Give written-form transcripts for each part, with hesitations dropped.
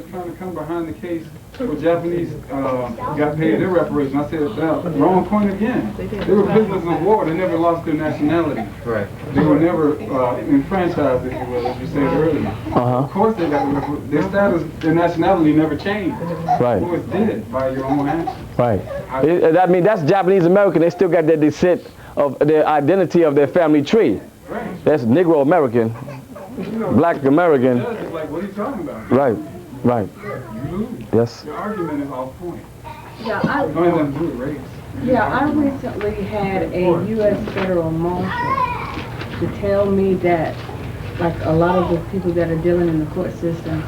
Trying to come behind the case where Japanese got paid their reparations. I said, wrong point again. They were prisoners of war. They never lost their nationality. Right. They were never enfranchised, if you will, as you said earlier. Of course they got their status, their nationality never changed. Right. It was dead by your own actions. Right. I mean, that's Japanese American. They still got their descent of their identity of their family tree. Right. That's Negro American, Black American. It's like, what are you talking about? Right. Right. You lose. Yes. Your argument is off point. Yeah, It only has to do with race. I recently had a U.S. federal marshal to tell me that, like a lot of the people that are dealing in the court system,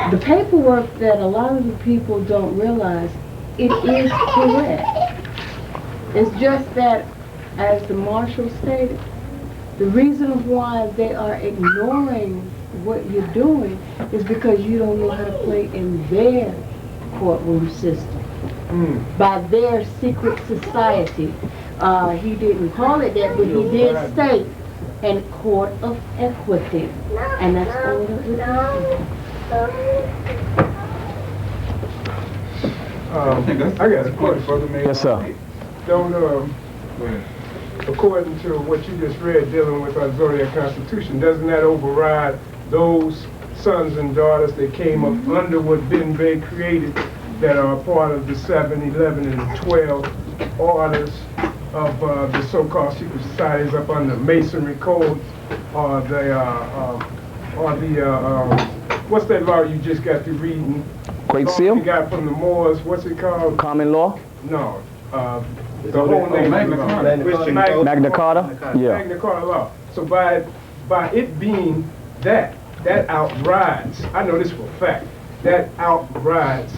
the paperwork that a lot of the people don't realize, it is correct. It's just that, as the marshal stated, the reason why they are ignoring what you're doing is because you don't know how to play in their courtroom system. By their secret society. He didn't call it that, but he did state an court of equity. And that's all that we're doing. I got a question. Yes, sir. Don't, according to what you just read dealing with our Zodiac Constitution, doesn't that override those sons and daughters that came up under what Ben Bay created that are a part of the 7, 11, and the 12 orders of the so-called secret societies up under Masonry Code, or what's that law you just got through reading? Great Seal? You got from the Moors, what's it called? Common law? No. The whole name. Magna Carta? Yeah. Magna Carta law. So by it being that outrides, I know this for a fact, that outrides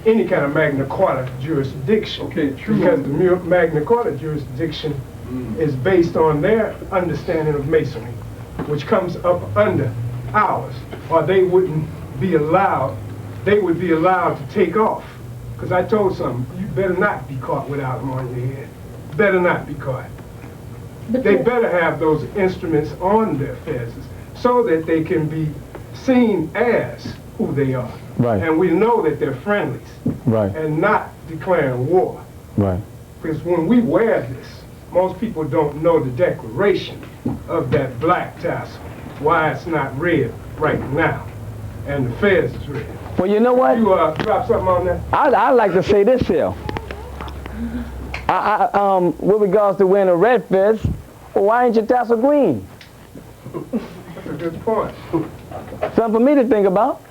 any kind of Magna Carta jurisdiction. Okay, true. Because the Magna Carta jurisdiction is based on their understanding of Masonry, which comes up under ours, or they wouldn't be allowed, they would be allowed to take off. Because I told some, you better not be caught without them on your head. Better not be caught. They better have those instruments on their fezzes so that they can be seen as who they are. Right. And we know that they're friendlies. Right. And not declaring war. Right. Because when we wear this, most people don't know the declaration of that black tassel, why it's not red right now, and the fez is red. Well, you know what? You drop something on that? I like to say this here. With regards to wearing a red fez, well, why ain't your tassel green? That's a good point. Something for me to think about.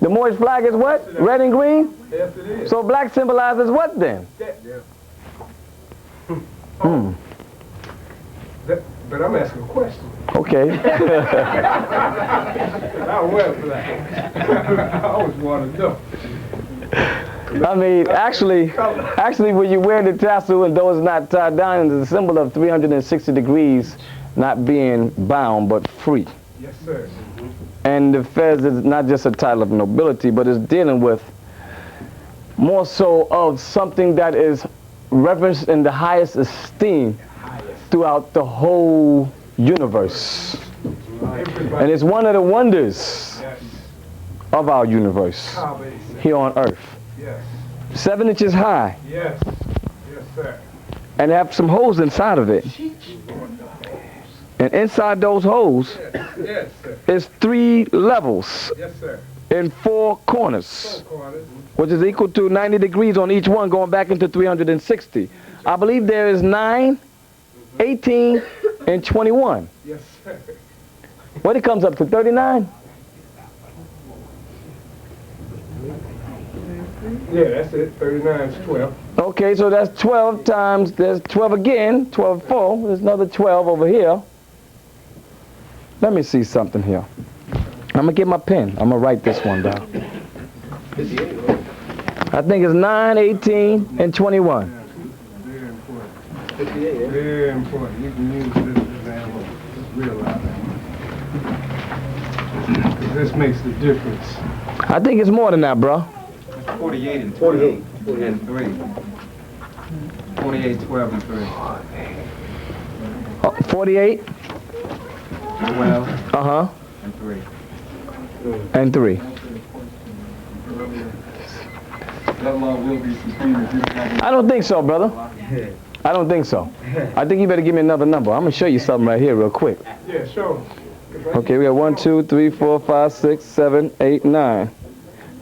The Moorish flag is what? Red and green? Yes, it is. So black symbolizes what then? But I'm asking a question. Okay. I wear black. I always want to know. I mean, actually, when you wear the tassel and though it's not tied down, it's a symbol of 360 degrees not being bound but free. Yes, sir. And the fez is not just a title of nobility, but it's dealing with more so of something that is reverenced in the highest esteem throughout the whole universe. And it's one of the wonders of our universe here on Earth. Yes. 7 inches high. Yes. Yes, sir. And have some holes inside of it. And inside those holes Yes, sir. is 3 levels Yes, sir. in 4 corners, 4 corners. which is equal to 90 degrees on each one, going back into 360. I believe there is 9, 18, and 21. Yes, sir. What it comes up to, 39? Yeah, that's it. 39 is 12. Okay, so that's 12 times, there's 12 again, 12, 4. There's another 12 over here. Let me see something here. I'm gonna get my pen. I'm gonna write this one down. I think it's 9, 18, and 21. Very important. Very important. You can use this example. Just realize that. 'Cause this makes the difference. I think it's more than that, bro. 48 and 28 and 3. 28, 12, and 3. 48? 12 Uh-huh. and 3. And 3. That law will be supreme if you have I don't think so, brother. I don't think so. I think you better give me another number. I'm gonna show you something right here real quick. Yeah, sure. Okay, we got 1, 2, 3, 4, 5, 6, 7, 8, 9.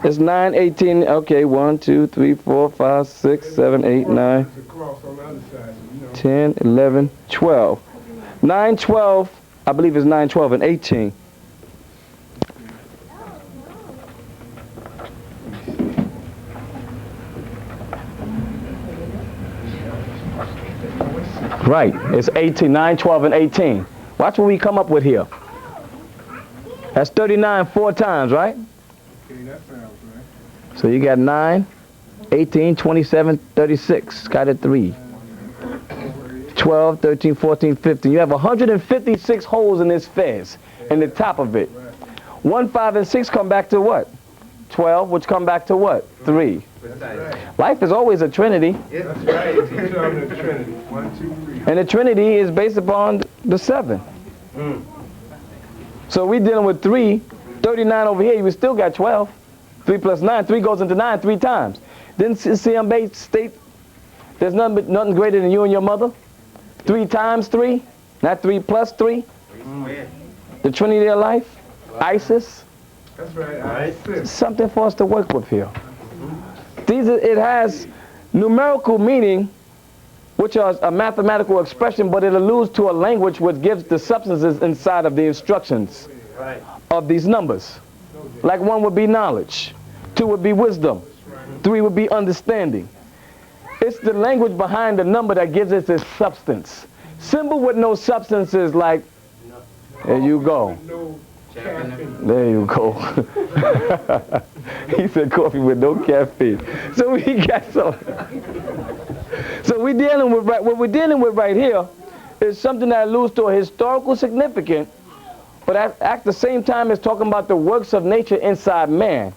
It's 9, 18. Okay, 1, 2, 3, 4, 5, 6, 7, 8, 9, There's a cross on the other side, you know. 10, 11, 12. 9, 12, I believe it's 9, 12, and 18. Right, it's 18, 9, 12, and 18. Watch what we come up with here. That's 39 4 times, right? Okay, that sounds right. So you got 9, 18, 27, 36. Got it 3. 12, 13, 14, 15. You have 156 holes in this fez, in the top of it. 1, 5, and 6 come back to what? 12, which come back to what? 3. Life is always a trinity. That's right. It's the Trinity. 1, 2, 3. And the Trinity is based upon the 7. So we're dealing with 3, 39 over here, we still got 12. 3 plus 9, 3 goes into 9 3 times. Didn't CM state there's nothing greater than you and your mother? 3 times 3, not 3 plus 3. The Trinity of life, Isis. That's right. Something for us to work with here. It has numerical meaning, which is a mathematical expression, but it alludes to a language which gives the substances inside of the instructions of these numbers. Like 1 would be knowledge, 2 would be wisdom, 3 would be understanding. It's the language behind the number that gives it its substance. Symbol with no substance is like, there you go. No caffeine. There you go. He said coffee with no caffeine. So we got some. So we're dealing with what we're dealing with right here is something that alludes to a historical significance, but at the same time it's talking about the works of nature inside man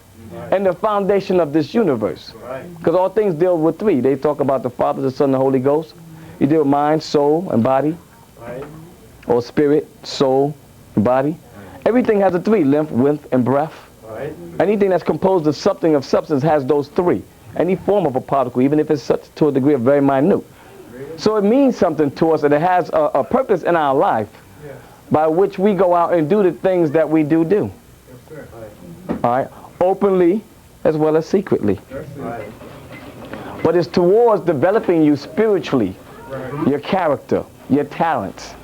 and the foundation of this universe. Because all things deal with 3. They talk about the Father, the Son, and the Holy Ghost. You deal with mind, soul, and body, or spirit, soul, and body. Everything has a 3, length, width, and breadth. Anything that's composed of something of substance has those 3. Any form of a particle, even if it's such to a degree of very minute. So it means something to us, and it has a purpose in our life by which we go out and do the things that we do. All right, openly as well as secretly. But it's towards developing you spiritually, your character, your talents.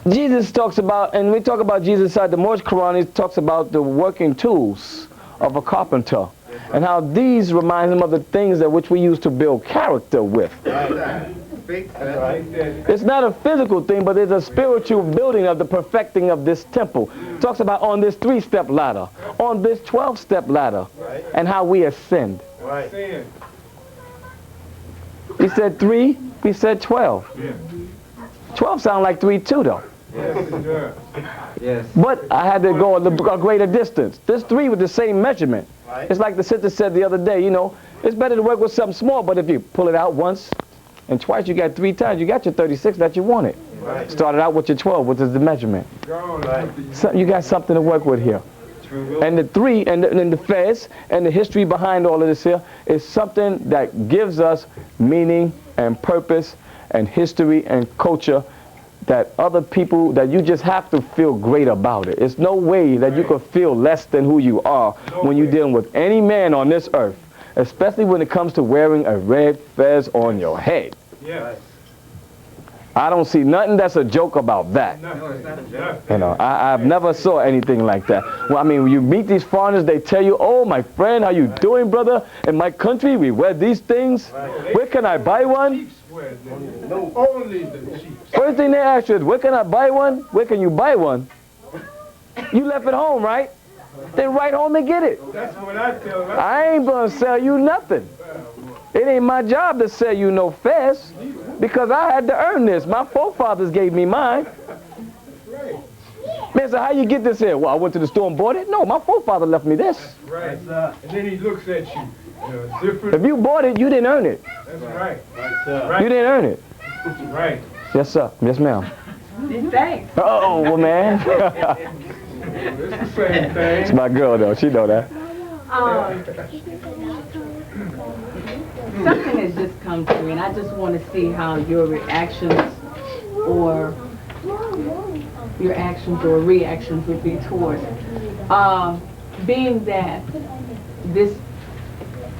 Jesus talks about, and we talk about Jesus inside the Moorish Quran, he talks about the working tools of a carpenter and how these remind him of the things that which we use to build character with. It's not a physical thing, but it's a spiritual building of the perfecting of this temple. It talks about on this 3-step ladder, on this 12-step ladder, and how we ascend. He said 3, he said 12. 12 sound like 3 too, though. Yes. But I had to go a greater distance. This 3 with the same measurement. It's like the sister said the other day, you know, it's better to work with something small, but if you pull it out once and twice, you got 3 times, you got your 36 that you wanted. Started out with your 12, which is the measurement. So you got something to work with here. And the 3, and the fez, and the history behind all of this here is something that gives us meaning and purpose and history and culture that other people, that you just have to feel great about it. It's no way that you could feel less than who you are when you're dealing with any man on this earth, especially when it comes to wearing a red fez on your head. I don't see nothing that's a joke about that. No, it's not a joke. You know, I've never saw anything like that. Well, I mean, when you meet these foreigners, they tell you, oh, my friend, how you doing, brother? In my country, we wear these things. Where can I buy one? Only the Chiefs. First thing they ask you is, where can I buy one? Where can you buy one? You left it home, right? Then right home and get it. That's what I tell them. I ain't gonna sell you nothing. It ain't my job to sell you no fez, because I had to earn this. My forefathers gave me mine. Man, so how you get this here? Well, I went to the store and bought it? No, my forefather left me this. Right. And then he looks at you. Different. If you bought it, you didn't earn it. That's right. You didn't earn it. Right. Yes, sir. Yes, ma'am. Thanks. Oh, well, man. It's the same thing. It's my girl, though. She know that. Something has just come to me, and I just want to see how your reactions or reactions would be towards it. Being that this,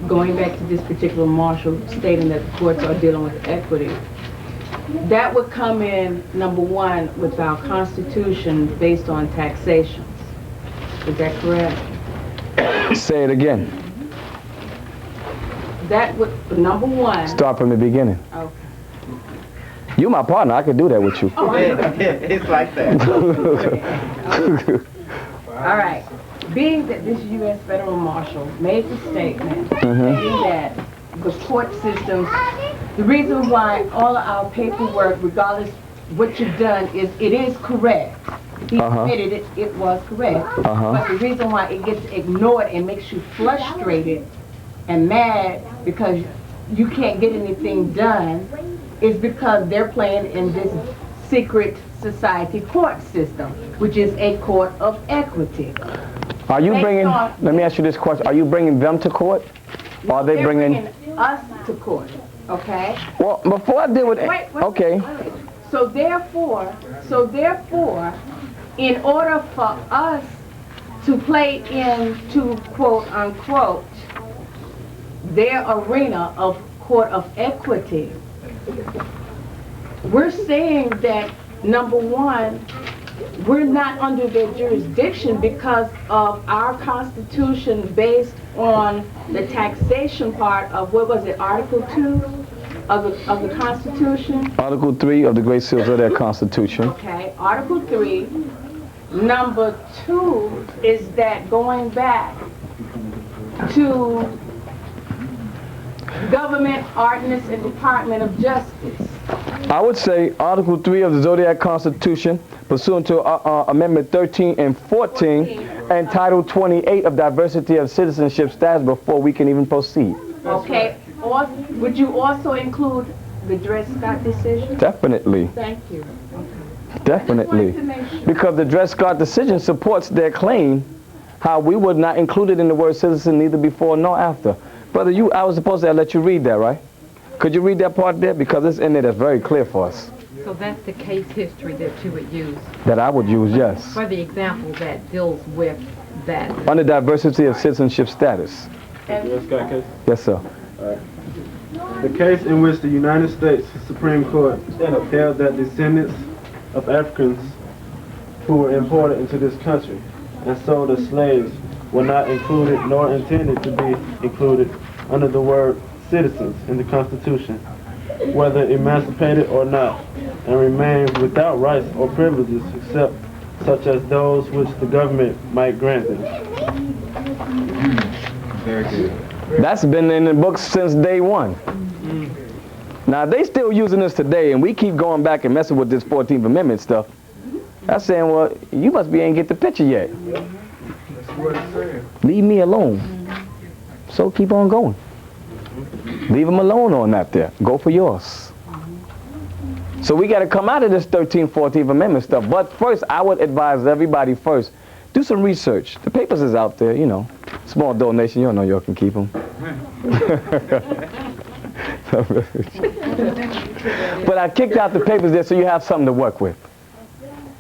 going back to this particular marshal stating that the courts are dealing with equity, that would come in, number one, with our Constitution based on taxations. Is that correct? Say it again. That would, number one. Start from the beginning. Okay. You my partner. I could do that with you. Oh, It's like that. all right. Being that this U.S. Federal Marshal made the statement saying that the court systems, the reason why all of our paperwork, regardless what you've done, is it is correct. He admitted it was correct. But the reason why it gets ignored and makes you frustrated and mad because you can't get anything done is because they're playing in this secret society court system, which is a court of equity. Are you bringing, let me ask you this question, are you bringing them to court? Or are they They're bringing us to court, okay? Well, before I deal with it, Wait, okay. wait. So therefore, in order for us to play into quote unquote their arena of court of equity, we're saying that number one, we're not under their jurisdiction because of our Constitution based on the taxation part of, what was it, Article 2 of the Constitution? Article 3 of the Great Seals of their Constitution. Okay, Article 3. Number 2 is that going back to Government Ordinance and Department of Justice. I would say Article 3 of the Zodiac Constitution, pursuant to Amendment 13 and 14, and Title 28 of Diversity of Citizenship Status before we can even proceed. Okay, or would you also include the Dred Scott decision? Definitely. Thank you. Definitely. Because the Dred Scott decision supports their claim how we would not include it in the word citizen neither before nor after. Brother, I was supposed to let you read that, right? Could you read that part there? Because it's in there that's very clear for us. So that's the case history that you would use That I would use, yes. for the example that deals with that. Under diversity of citizenship status. Yes, sir. The case in which the United States Supreme Court held that descendants of Africans who were imported into this country and sold as slaves were not included nor intended to be included under the word citizens in the Constitution, whether emancipated or not, and remain without rights or privileges except such as those which the government might grant them. Very good. That's been in the books since day one. Now, they still using this today, and we keep going back and messing with this 14th Amendment stuff. That's saying, well, you must be ain't get the picture yet. That's what it's saying. Leave me alone. So keep on going. Leave them alone on that there. Go for yours. So we got to come out of this 13th, 14th Amendment stuff. But first, I would advise everybody first, do some research. The papers is out there, you know. Small donation, you don't know you can keep them. But I kicked out the papers there so you have something to work with.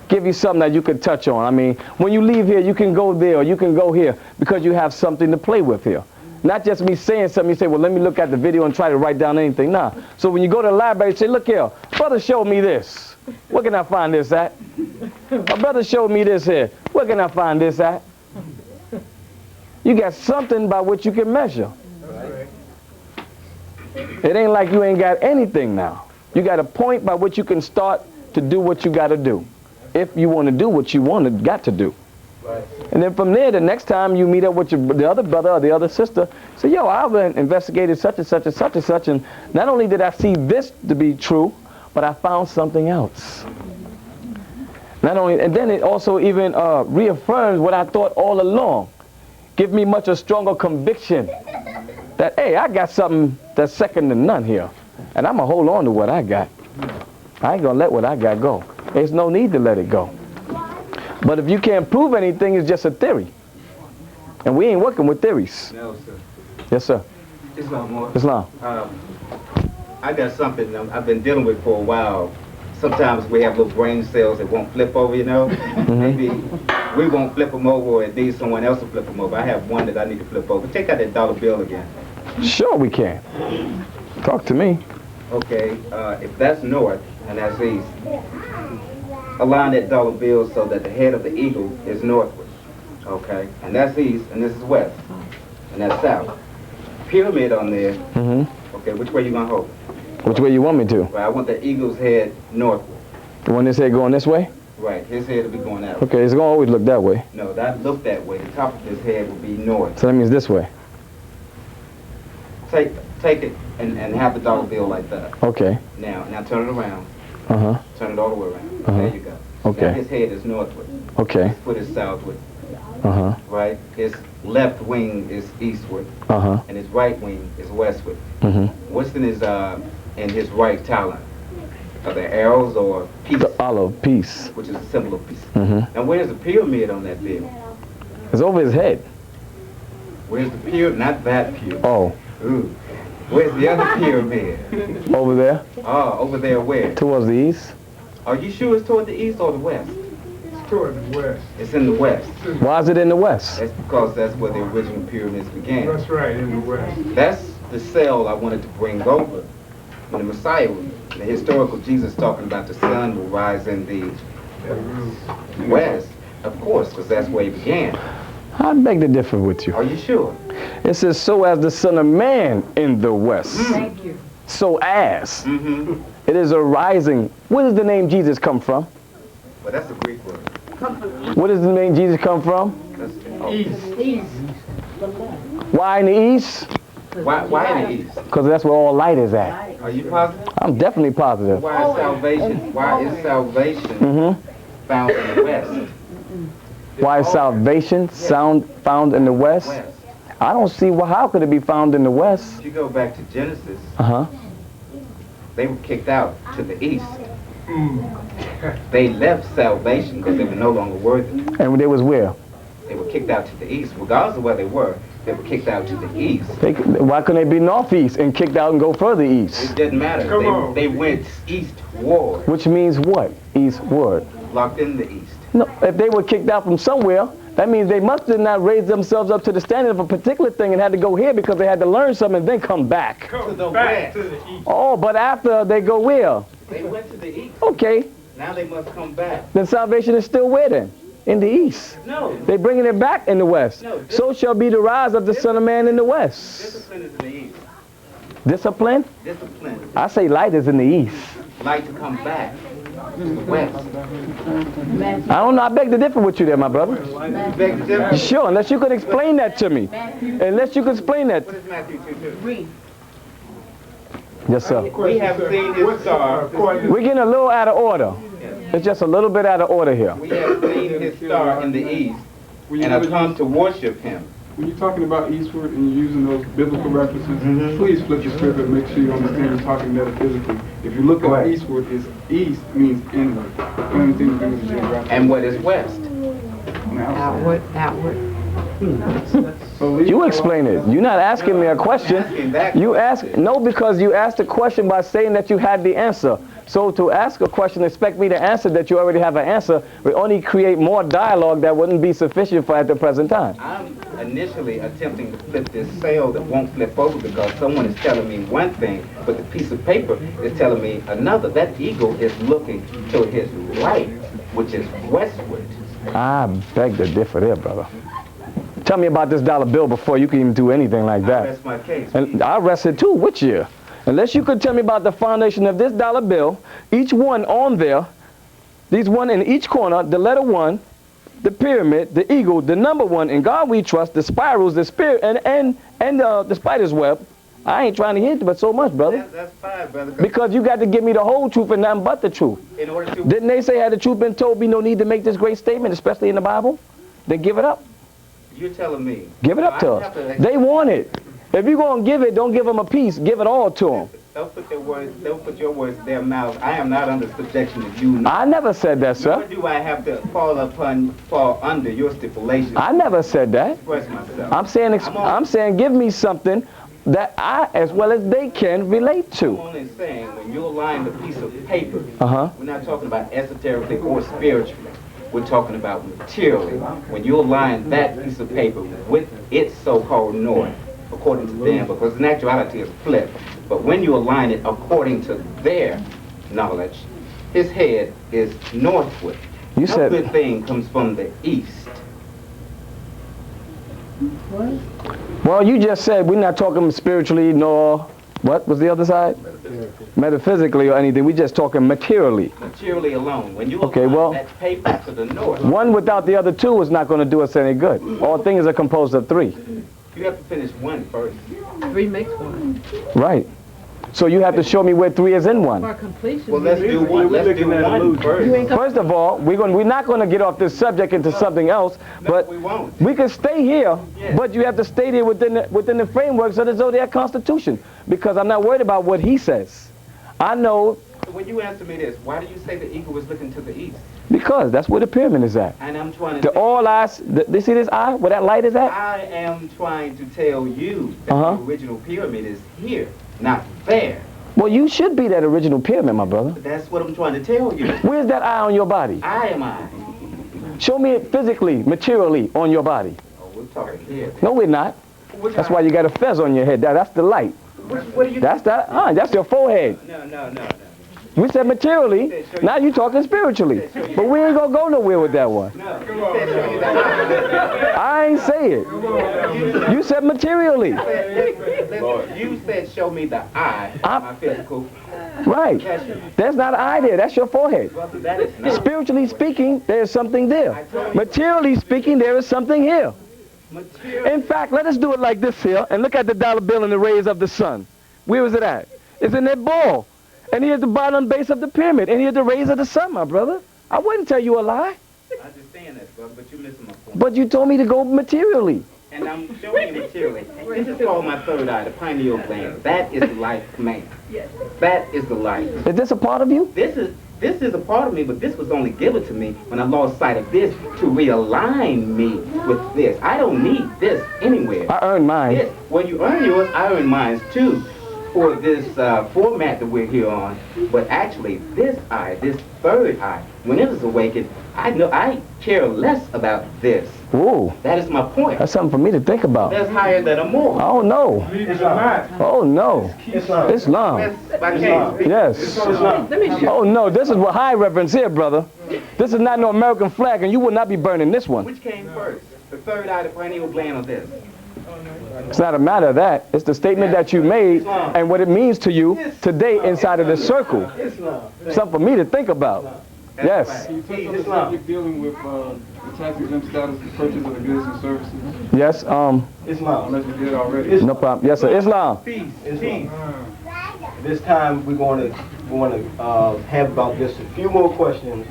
Give you something that you could touch on. I mean, when you leave here, you can go there or you can go here because you have something to play with here. Not just me saying something, you say, well, let me look at the video and try to write down anything. Nah. So when you go to the library, say, look here, brother showed me this. Where can I find this at? My brother showed me this here. Where can I find this at? You got something by which you can measure. It ain't like you ain't got anything now. You got a point by which you can start to do what you got to do. If you want to do what you got to do. And then from there, the next time you meet up with the other brother or the other sister, say, yo, I've investigated such and such and such and such, and not only did I see this to be true, but I found something else. Not only, and then it also even reaffirms what I thought all along. Give me much a stronger conviction that, hey, I got something that's second to none here, and I'm going to hold on to what I got. I ain't going to let what I got go. There's no need to let it go. But if you can't prove anything, it's just a theory. And we ain't working with theories. No, sir. Yes, sir. Islam more. Islam. I got something I've been dealing with for a while. Sometimes we have little brain cells that won't flip over, you know? Maybe we won't flip them over, or at least someone else will flip them over. I have one that I need to flip over. Take out that dollar bill again. Sure we can. Talk to me. Okay, if that's north and that's east, align that dollar bill so that the head of the eagle is northward. Okay, and that's east, and this is west, and that's south. Pyramid on there. Okay, which way you gonna hold? Which way you want me to? Right, I want the eagle's head northward. You want this head going this way? Right, his head will be going that way. Okay, it's gonna always look that way. No, that look that way. The top of his head will be north. So that means this way. Take it and have the dollar bill like that. Okay. Now turn it around. Uh-huh. Turn it all the way around. Uh-huh. There you go. Okay. Now his head is northward. Okay. His foot is southward. Uh-huh. Right? His left wing is eastward. Uh-huh. And his right wing is westward. Mm-hmm. What's in his right talon? Are there arrows or peace? The olive, peace. Which is a symbol of peace. Mm-hmm. Now where's the pyramid on that bill? It's over his head. Where's the pyramid? Not that pyramid. Oh. Ooh. Where's the other pyramid? Over there? Oh, over there where? Towards the east. Are you sure it's toward the east or the west? It's toward the west. It's in the west. Why is it in the west? That's because that's where the original pyramids began. That's right, in the west. That's the cell I wanted to bring over. When the Messiah, the historical Jesus talking about the sun will rise in the west, of course, because that's where he began. I beg to differ with you. Are you sure? It says, so as the Son of Man in the west. Thank you. So as. Mm-hmm. It is arising. Where does the name Jesus come from? Well, that's a Greek word. Where does the name Jesus come from? That's, East. Why in the east? why in the east? Because that's where all light is at. Are you positive? I'm definitely positive. Why is salvation? Why is salvation found in the west? Why is salvation found in the west? West. I don't see how could it be found in the west? If you go back to Genesis, Uh-huh. they were kicked out to the east. They left salvation because they were no longer worthy. And they was where? They were kicked out to the east. Regardless of where they were kicked out to the east. Why couldn't they be northeast and kicked out and go further east? It didn't matter. Come on. They went eastward, Which means what? Eastward. locked in the east. No, if they were kicked out from somewhere, that means they must have not raised themselves up to the standard of a particular thing and had to go here because they had to learn something and then come back. To the Back west. to the east. Oh, but after they go where? They went to the east. Okay, Now they must come back. then salvation is still where then? In the east. No. They bringing it back in the west. No, So shall be the rise of the Son of Man in the west. Discipline is in the east. Discipline? Discipline. I say light is in the east. Like to come back to the west. I don't know, I beg to differ with you there, my brother. Beg to differ. Sure, unless you could explain that to me. Unless you could explain that. What is Matthew 2:2? Read. Yes, sir. We have seen his star. We're getting a little out of order. It's just a little bit out of order here. We have seen his star in the east and have come to worship him. When you're talking about eastward and you're using those biblical references, please flip the script and make sure you understand you're talking metaphysically. If you look up eastward, east means inward. It don't have anything to do with the geographic. And what is west? Outward. You explain it. You're not asking me a question. You ask, no, because you asked a question by saying that you had the answer. So to ask a question, expect me to answer that you already have an answer, will only create more dialogue that wouldn't be sufficient for at the present time. I'm initially attempting to flip this sail that won't flip over because someone is telling me one thing, but the piece of paper is telling me another. That eagle is looking to his right, which is westward. I beg to differ there, brother. Tell me about this dollar bill before you can even do anything like I that. rest my case. And I rested too. Which year? Unless you could tell me about the foundation of this dollar bill, each one on there, these one in each corner, the letter 1, the pyramid, the eagle, the number 1, in God we trust, the spirals, the spirit, and the spider's web. I ain't trying to hit but so much, brother. That's fine, brother. Because you got to give me the whole truth and nothing but the truth. In order to Didn't they say had the truth been told, be no need to make this great statement, especially in the Bible? Then give it up. You're telling me. Give it up to us. They want it. If you're going to give it, don't give them a piece. Give it all to them. Don't put your words in their mouth. I am not under subjection to you. I never said that, Nor sir. do I have to fall under your stipulations. I never said that. Express myself. I'm saying give me something that I, as well as they can, relate I'm to. only saying when you align the piece of paper, Uh-huh. we're not talking about esoterically or spiritually. We're talking about materially. When you align that piece of paper with its so-called north, according to them, because in actuality it's flipped. But when you align it according to their knowledge, his head is northward. You No said- good thing comes from the east. What? Well, you just said we're not talking spiritually nor, what was the other side? Metaphysically or anything. We're just talking materially. Materially alone. When you Okay, align well- that paper to the north, One without the other two is not going to do us any good. All things are composed of three. you have to finish one first. 3 makes 1. Right. So you have to show me where three is in For one. completion. Well, let's do one. Let's do one first. First of all, we're not going to get off this subject into something else, but we won't. we can stay here, Yes. but you have to stay there within the frameworks of the Zodiac Constitution, because I'm not worried about what he says. I know When you answer me this, why do you say the eagle was looking to the east? because that's where the pyramid is at. And I'm trying to The all eyes, you see this eye, where that light is at? I am trying to tell you that Uh-huh. the original pyramid is here, not there. Well, you should be that original pyramid, my brother. That's what I'm trying to tell you. Where's that eye on your body? I am I. Show me it physically, materially on your body. Oh, we're talking here. No, we're not. That's why you got a fez on your head. That's the light. What are you? That's that's your forehead. No. We said materially, now you talking spiritually. But we ain't gonna go nowhere with that one. No. You said show me the eye. I ain't say it. You said materially. Listen, you said show me the eye, my physical. Right. There's not an eye there, that's your forehead. Well, that is not Spiritually speaking, there's something there. Materially speaking, there is something here. material. In fact, let us do it like this here, and look at the dollar bill and the rays of the sun. Where is it at? It's in that ball. And here's the bottom base of the pyramid, and here's the rays of the sun, my brother. I wouldn't tell you a lie, I understand that, brother, but you're missing my point. but you told me to go materially. And I'm showing you materially. This is called my third eye, the pineal gland. That is the life command. That is the life. Is this a part of you? This is a part of me, but this was only given to me when I lost sight of this to realign me with this. I don't need this anywhere. I earned mine. This, when you earn yours, I earn mine too. For this format that we're here on, but actually this eye, this third eye, when it is awakened, I know I care less about this. Ooh, That is my point. that's something for me to think about. That's higher than a more. Oh no. Oh no. Islam. Islam. That's my case. Yes. Let me show Oh no, this is what high reverence here, brother. This is not no American flag, and you will not be burning this one. Which came first? The third eye, the pineal gland, or this? It's not a matter of that. It's the statement that you made and what it means to you today inside of this circle. Something for me to think about. Yes. You touched on the subject dealing with the tax exempt status, the purchase of the goods and services, Yes. unless you did already. No problem. Yes, sir. Islam. This time we're going to have about just a few more questions,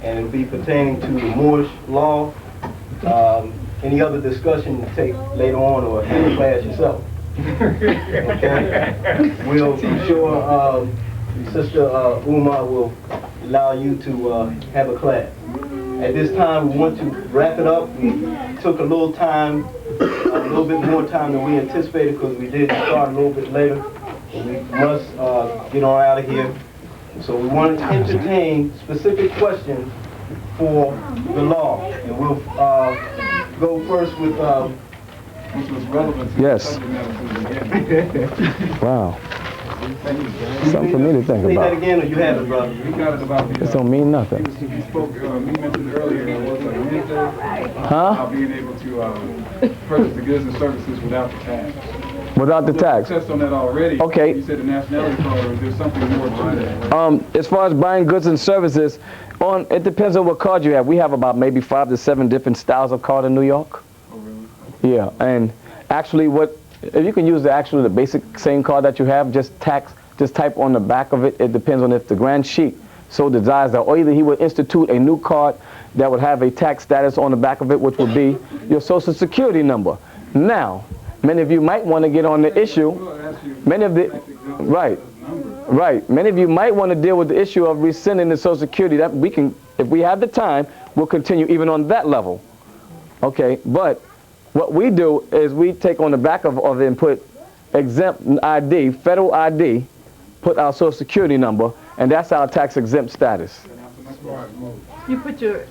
and it'll be pertaining to the Moorish law. Any other discussion to take later on, or have a class yourself. Okay? We'll be sure Sister Umar will allow you to have a class. At this time, we want to wrap it up. We took a little time, a little bit more time than we anticipated, because we did start a little bit later. We must get on out of here. So we want to entertain specific questions for the law. And we'll go first with... Which was relevant to Yes. the subject matter from the beginning. Wow. Something for me to think Say that about. again, or you have it, brother? We got it about the, This don't mean nothing. he spoke, me mentioned earlier, was it Wednesday? Huh? About being able to purchase the goods and services without the tax. Without the tax. Test on that already. Okay. You said the nationality card, or there's something more to that. As far as buying goods and services, it depends on what card you have. We have about maybe 5 to 7 different styles of card in New York. Oh, really? Yeah, and actually if you can use the basic same card that you have, just type on the back of it. It depends on if the Grand Sheikh so desires that, or either he would institute a new card that would have a tax status on the back of it, which would be your social security number. Now, many of you might want to get on the issue. Many of the, right, Right. Many of you might want to deal with the issue of rescinding the Social Security. That we can, if we have the time, we'll continue even on that level. Okay. But what we do is we take on the back of it and put exempt ID, federal ID, put our Social Security number, and that's our tax exempt status. You put your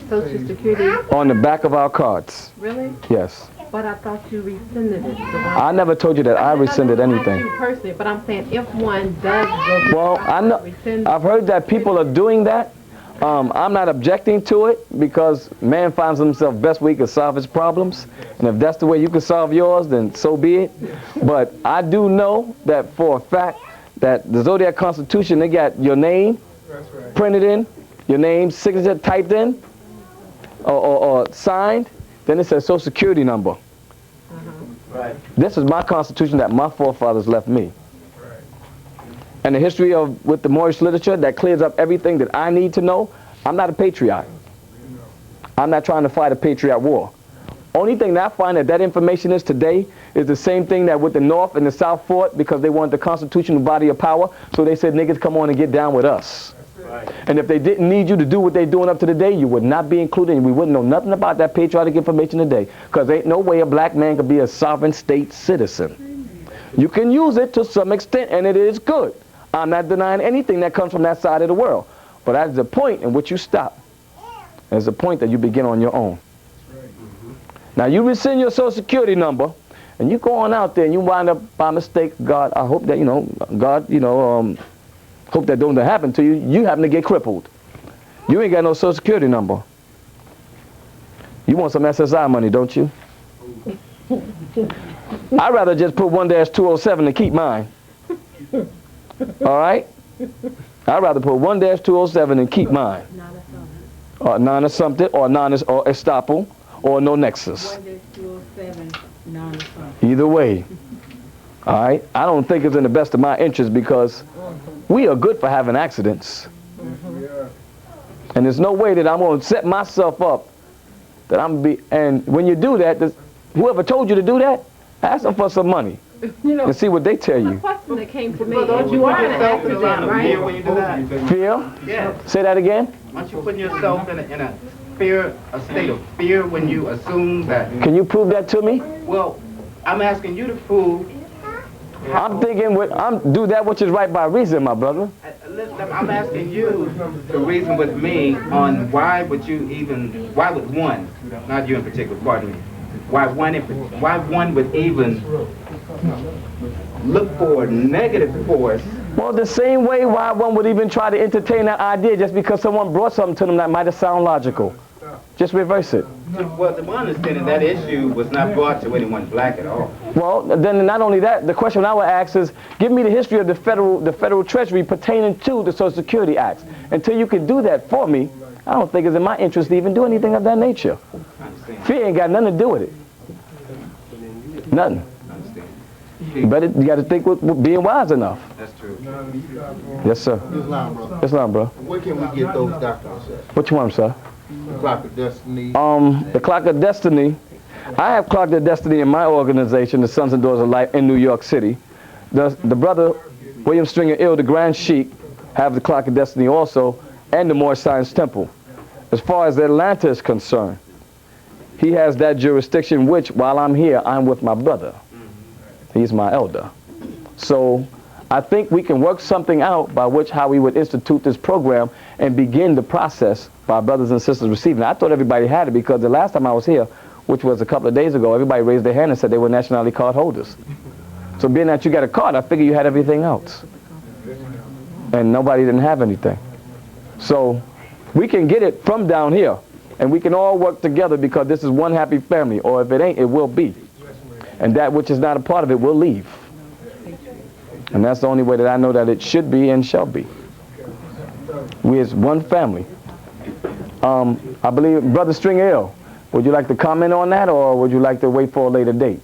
Social Security. On the back of our cards. Really? Yes. But I thought you rescinded it. So I never told you that I rescinded anything. Not you personally, but I'm saying if one does go. Well, I know. I've heard that people are doing that. I'm not objecting to it because man finds himself best way he can solve his problems. And if that's the way you can solve yours, then so be it. But I do know that for a fact that the Zodiac Constitution, they got your name printed in, your name, signature typed in, or signed. Then it says Social Security number. Right. This is my Constitution that my forefathers left me. And the history of with the Moorish literature that clears up everything that I need to know. I'm not a patriot. I'm not trying to fight a patriot war. Only thing that I find that information is today is the same thing that with the North and the South fought because they wanted the constitutional body of power. So they said, niggas, come on and get down with us. Right. And if they didn't need you to do what they're doing up to today, you would not be included, and we wouldn't know nothing about that patriotic information today. Because ain't no way a black man could be a sovereign state citizen. You can use it to some extent, and it is good. I'm not denying anything that comes from that side of the world. But that's the point in which you stop. There's the point that you begin on your own. Now you rescind your Social Security number, and you go on out there and you wind up by mistake. God, I hope that, hope that don't happen to you. You happen to get crippled. You ain't got no Social Security number. You want some SSI money, don't you? I'd rather just put 1-207 to keep mine. All right? I'd rather put 1-207 and keep mine. Or non-assumptive, or estoppel, or no nexus. 1-207, non-assumptive. Either way. All right? I don't think it's in the best of my interest because we are good for having accidents. And there's no way that I'm going to set myself up that I'm be. And when you do that, whoever told you to do that, ask them for some money. And see what they tell you. The question that came to me is you are in an accident, right? When you do that? Fear? Yeah. Say that again? Aren't you putting yourself in a state of fear when you assume that? Can you prove that to me? Well, I'm asking you to prove. I'm thinking, do that which is right by reason, my brother. I'm asking you to reason with me on why would one, not you in particular, pardon me, why one would even look for negative force. Well, the same way why one would even try to entertain that idea just because someone brought something to them that might have sound logical. Just reverse it. Well, to my understanding, that issue was not brought to anyone black at all. Well, then not only that, the question I would ask is, give me the history of the federal treasury pertaining to the Social Security Act. Until you can do that for me, I don't think it's in my interest to even do anything of that nature. Fear ain't got nothing to do with it. Nothing. You got to think with being wise enough. That's true. Yes, sir. Islam, brother. Islam, bro. Where can we get those documents at? Which one, sir? The Clock of Destiny. The Clock of Destiny. I have Clock of Destiny in my organization, the Sons and Daughters of Light in New York City. The brother, William Stringer Ill, the Grand Sheik, have the Clock of Destiny also, and the Moorish Science Temple. As far as Atlanta is concerned, he has that jurisdiction, which, while I'm here, I'm with my brother. He's my elder. So I think we can work something out by how we would institute this program and begin the process by brothers and sisters receiving it. I thought everybody had it because the last time I was here, which was a couple of days ago, everybody raised their hand and said they were nationality card holders. So being that you got a card, I figure you had everything else. And nobody didn't have anything. So we can get it from down here, and we can all work together because this is one happy family, or if it ain't, it will be. And that which is not a part of it will leave. And that's the only way that I know that it should be and shall be. We as one family. I believe, Brother Stringer Ill, would you like to comment on that, or would you like to wait for a later date?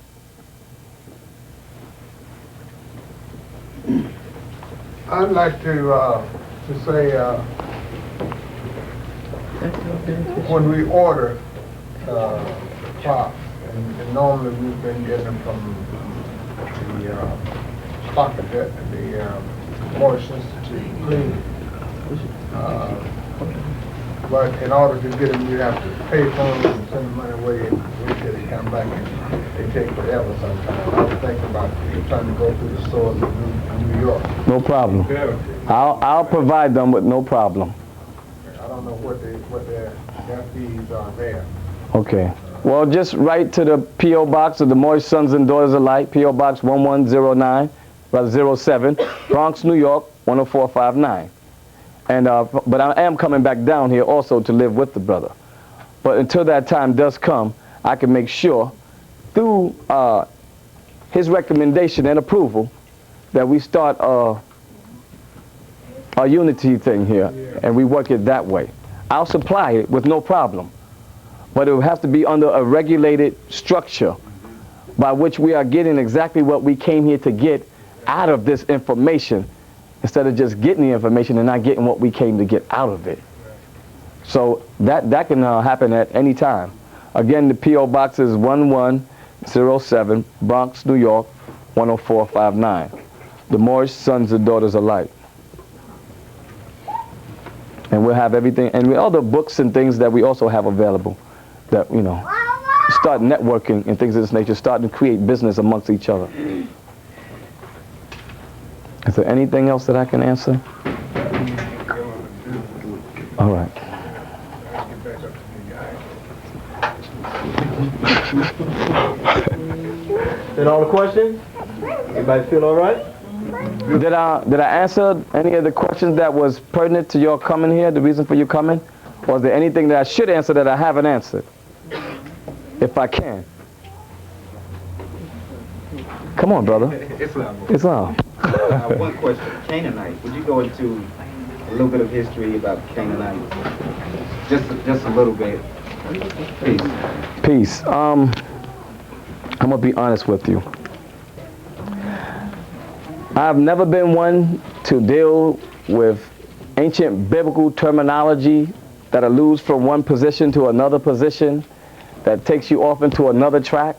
I'd like to say when we order clocks, and normally we've been getting them from the Moorish Institute, please. But in order to get them, you have to pay for them and send the money away, and wait till they come back, and they take forever sometimes. I was thinking about trying to go through the stores in New York. No problem. I'll provide them with no problem. I don't know what their fees are there. Okay. Well, just write to the P.O. Box of the Moorish Sons and Daughters Alike, P.O. Box 1109, rather 07, Bronx, New York, 10459. And, but I am coming back down here also to live with the brother. But until that time does come, I can make sure through his recommendation and approval that we start a unity thing here, and we work it that way. I'll supply it with no problem, but it will have to be under a regulated structure by which we are getting exactly what we came here to get out of this information, instead of just getting the information and not getting what we came to get out of it. So that can happen at any time. Again, the P.O. Box is 1107, Bronx, New York, 10459. The Moorish Sons and Daughters Alike. And we'll have everything, and all the books and things that we also have available that, you know, start networking and things of this nature, starting to create business amongst each other. Is there anything else that I can answer? All right. That all the questions? Everybody feel all right? Did I answer any of the questions that was pertinent to your coming here, the reason for you coming? Or is there anything that I should answer that I haven't answered? If I can. Come on, brother. Islam. One question. Canaanite. Would you go into a little bit of history about Canaanites? Just a little bit. Peace. Peace. I'm gonna be honest with you. I've never been one to deal with ancient biblical terminology that alludes from one position to another position, that takes you off into another track,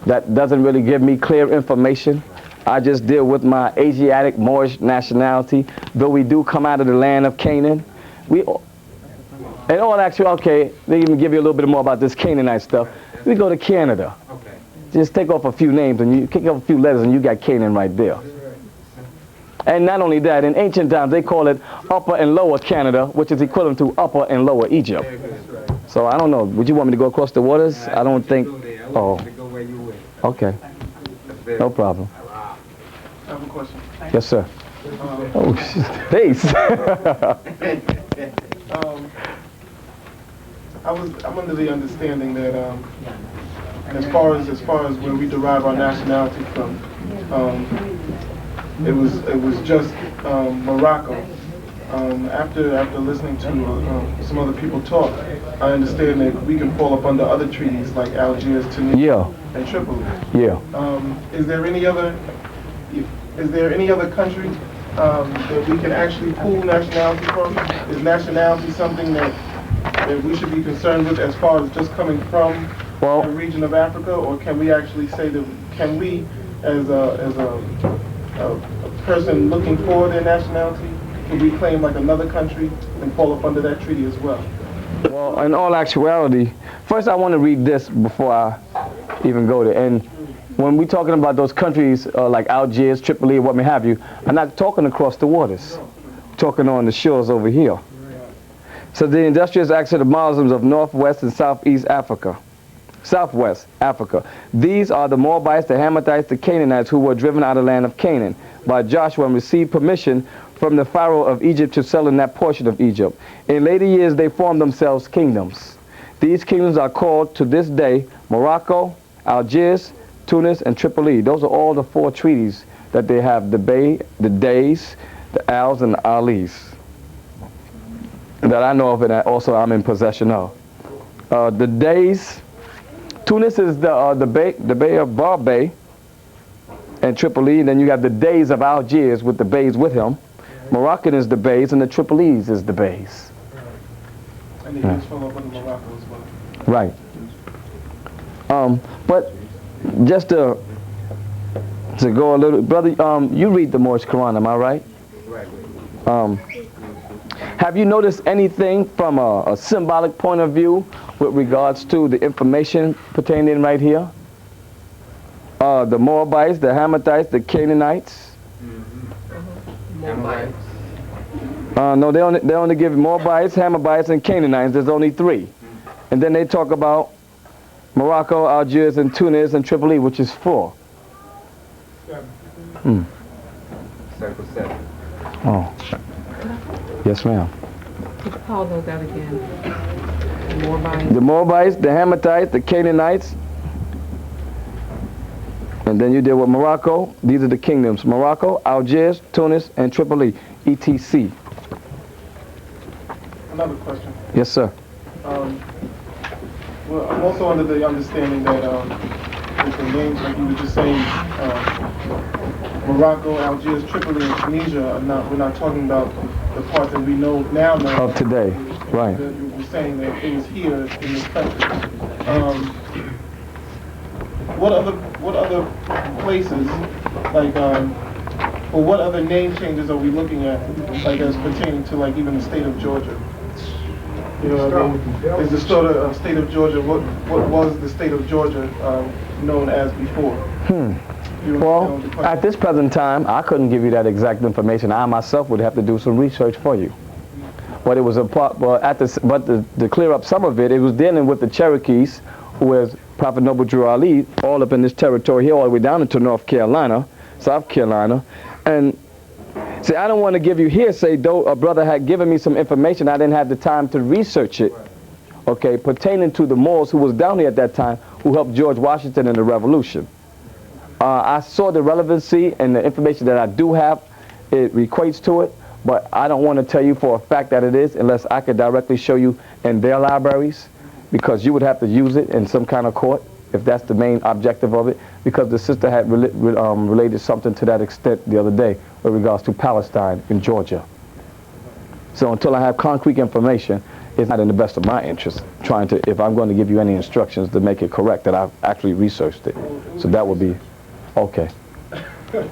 that doesn't really give me clear information. I just deal with my Asiatic Moorish nationality, though we do come out of the land of Canaan. And all actually, okay, they even give you a little bit more about this Canaanite stuff. We go to Canada. Okay. Just take off a few names and you kick off a few letters and you got Canaan right there. And not only that, in ancient times they call it Upper and Lower Canada, which is equivalent to Upper and Lower Egypt. So I don't know, would you want me to go across the waters? I don't think, oh, okay, no problem. I have a question. Yes, sir. Oh, peace. I'm under the understanding that as far as where we derive our nationality from, it was just Morocco. After listening to some other people talk, I understand that we can fall up under other treaties like Algiers, Tunisia, and Tripoli. Yeah. Is there any other country that we can actually pool nationality from? Is nationality something that we should be concerned with as far as just coming from a region of Africa, or can we actually say that, can we as a person looking for their nationality, can we claim like another country and fall up under that treaty as well? Well, in all actuality, first I want to read this before I even go there. And when we're talking about those countries like Algiers, Tripoli, what may have you, I'm not talking across the waters. I'm talking on the shores over here. So the industrious acts of the Muslims of Northwest and Southwest Africa. These are the Moabites, the Hamathites, the Canaanites who were driven out of the land of Canaan by Joshua and received permission from the Pharaoh of Egypt to settle in that portion of Egypt. In later years they formed themselves kingdoms. These kingdoms are called to this day Morocco, Algiers, Tunis, and Tripoli. Those are all the 4 treaties that they have, the Bay, the Days, the Als, and the Alis, that I know of and that also I'm in possession of. The Days, Tunis is the Bay of Barbay and Tripoli, and then you have the Days of Algiers with the Bays with him. Moroccan is the Bays and the Tripolis is the Bays. And they just fall up under Morocco as well. Right. But just to go a little, brother, you read the Moorish Quran, am I right? Have you noticed anything from a symbolic point of view with regards to the information pertaining right here? The Moabites, the Hamathites, the Canaanites. No, they only give Moabites, Hamabites, and Canaanites. There's only 3. And then they talk about Morocco, Algiers, and Tunis, and Tripoli, which is 4. Circle 7. Oh. Yes, ma'am. Could you call those out again? Moabites. The Moabites, the Hamathites, the Canaanites. And then you deal with Morocco. These are the kingdoms. Morocco, Algiers, Tunis, and Tripoli, etc. Another question. Yes, sir. Well, I'm also under the understanding that with the names, like you were just saying, Morocco, Algiers, Tripoli, and Tunisia, we're not talking about the parts that we know now. Of today, right. You were saying that it was here in this country. What other places, like, or what other name changes are we looking at, like as pertaining to like even the state of Georgia? You know what I mean? Is the state of Georgia, what was the state of Georgia known as before? Well, at this present time, I couldn't give you that exact information. I myself would have to do some research for you. But it was a part. Well, to clear up some of it, it was dealing with the Cherokees, who was Prophet Noble Drew Ali, all up in this territory here, all the way down into North Carolina, South Carolina, and see, I don't want to give you hearsay, though a brother had given me some information. I didn't have the time to research it, okay, pertaining to the Moors who was down here at that time, who helped George Washington in the Revolution. I saw the relevancy and the information that I do have, it equates to it, but I don't want to tell you for a fact that it is unless I could directly show you in their libraries, because you would have to use it in some kind of court if that's the main objective of it, because the sister had related something to that extent the other day with regards to Palestine in Georgia. So until I have concrete information, it's not in the best of my interest trying to, if I'm going to give you any instructions to make it correct, that I've actually researched it. So that would be okay. It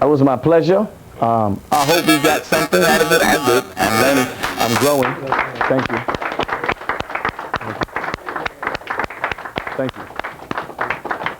was my pleasure. I hope we got something out of it. I did. I'm learning. I'm growing. Thank you.